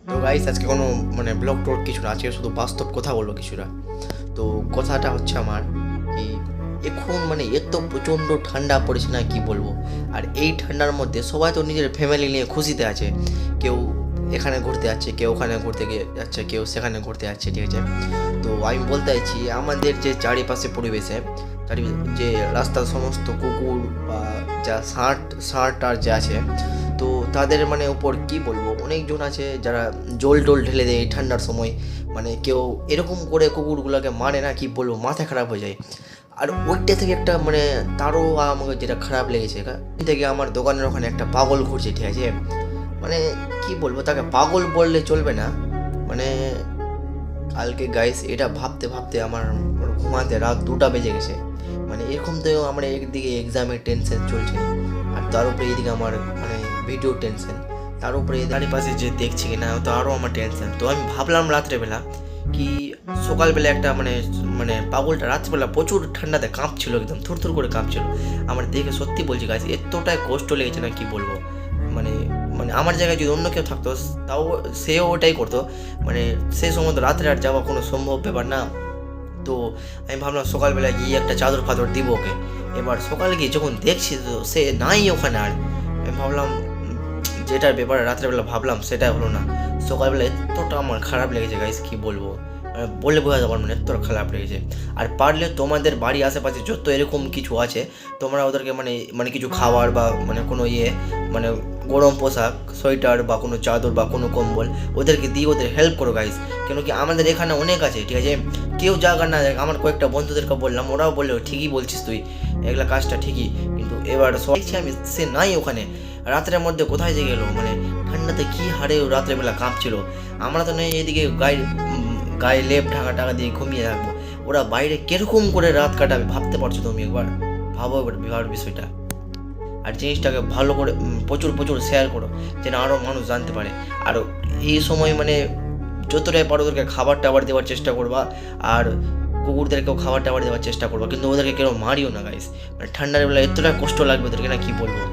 তো গাইস আজকে কোনো ব্লগ টোক কিছু না, আজকে শুধু বাস্তব কথা বলবো কিছুটা। তো কথাটা হচ্ছে আমার কি, এখন এত প্রচণ্ড ঠান্ডা পড়েছে না, কি বলবো। আর এই ঠান্ডার মধ্যে সবাই তো নিজের ফ্যামিলি নিয়ে খুশিতে আছে। কেউ এখানে ঘুরতে যাচ্ছে, কেউ ওখানে ঘুরতে গিয়ে যাচ্ছে, কেউ সেখানে ঘুরতে যাচ্ছে, ঠিক আছে। তো আমি বলতে চাইছি আমাদের যে চারিপাশে পরিবেশে যে রাস্তার সমস্ত কুকুর বা যা ষাঁড় আর যা আছে, তো তাদের উপর কি বলবো, অনেকজন আছে যারা জল টোল ঢেলে দেয় এই ঠান্ডার সময়। কেউ এরকম করে কুকুরগুলোকে মারে না, কি বলবো, মাথা খারাপ হয়ে যায়। আর ওইটা থেকে একটা তারও আমাকে যেটা খারাপ লেগেছে থেকে আমার দোকানের ওখানে একটা পাগল ঘুরছে, ঠিক আছে। কি বলবো, তাকে পাগল বললে চলবে না। কালকে গাইস এটা ভাবতে ভাবতে আমার ঘুমাতে রাত 2টা বেজে গেছে। এরকম তো আমার একদিকে এক্সামের টেনশন চলছে, আর তার উপরে এদিকে আমার ভিডিও টেনশন, তার উপরে চারিপাশে যে দেখছি কিনা তো আরও আমার টেনশন। তো আমি ভাবলাম রাত্রেবেলা কি সকালবেলা একটা পাগলটা রাত্রেবেলা প্রচুর ঠান্ডাতে কাঁপছিল, একদম থুরথুর করে কাঁপছিল। আমার দেখে সত্যি বলছি গাইস এতটাই কষ্ট লেগেছে না, কি বলবো। আমার জায়গায় যদি অন্য কেউ থাকতো তাও সেও ওটাই করতো। সেই সময় তো রাত্রে আর যাওয়া কোনো সম্ভব ব্যাপার না। তো আমি ভাবলাম সকালবেলা গিয়ে একটা চাদর ফাদর দিব ওকে। এবার সকালে গিয়ে যখন দেখছি তো সে নাই ওখানে। আর আমি ভাবলাম যেটার ব্যাপারে রাত্রেবেলা ভাবলাম সেটা হলো না। সকালবেলা এতটা আমার খারাপ লেগেছে গাইস, কি বলবো, বলে বোঝা যাবার এতটা খারাপ লেগেছে। আর পারলে তোমাদের বাড়ির আশেপাশে যত এরকম কিছু আছে, তোমরা ওদেরকে কিছু খাবার বা কোনো গরম পোশাক, সোয়েটার বা কোনো চাদর বা কোনো কম্বল ওদেরকে দিয়ে ওদের হেল্প করো গাইস। কেন কি আমাদের এখানে অনেক আছে, ঠিক আছে। কেউ যাক আর না যাক, আমার কয়েকটা বন্ধুদেরকে বললাম, ওরাও বললো ঠিকই বলছিস তুই, এগুলা কাজটা ঠিকই। কিন্তু এবার দেখছি আমি সে নাই ওখানে, রাত্রের মধ্যে কোথায় যে গেলো। ঠান্ডাতে কি হারে রাত্রেবেলা কাঁপছিল। আমরা তো নেই এদিকে গায়ে লেপ ঢাকা দিয়ে ঘুমিয়ে থাকবো, ওরা বাইরে কিরকম করে রাত কাটাবে ভাবতে পারছো তুমি? একবার ভাবো এবার বিবাহের বিষয়টা। আর জিনিসটাকে ভালো করে প্রচুর প্রচুর শেয়ার করো, যেন আরও মানুষ জানতে পারে। আর এই সময় যতটাই পারো ওদেরকে খাবার টাবার দেওয়ার চেষ্টা করবা, আর কুকুরদেরকেও খাবার টাবার দেওয়ার চেষ্টা করবা, কিন্তু ওদেরকে কেউ মারিও না গাইস। ঠান্ডার বেলা এতটা কষ্ট লাগবে ওদেরকে না, কি বলবো।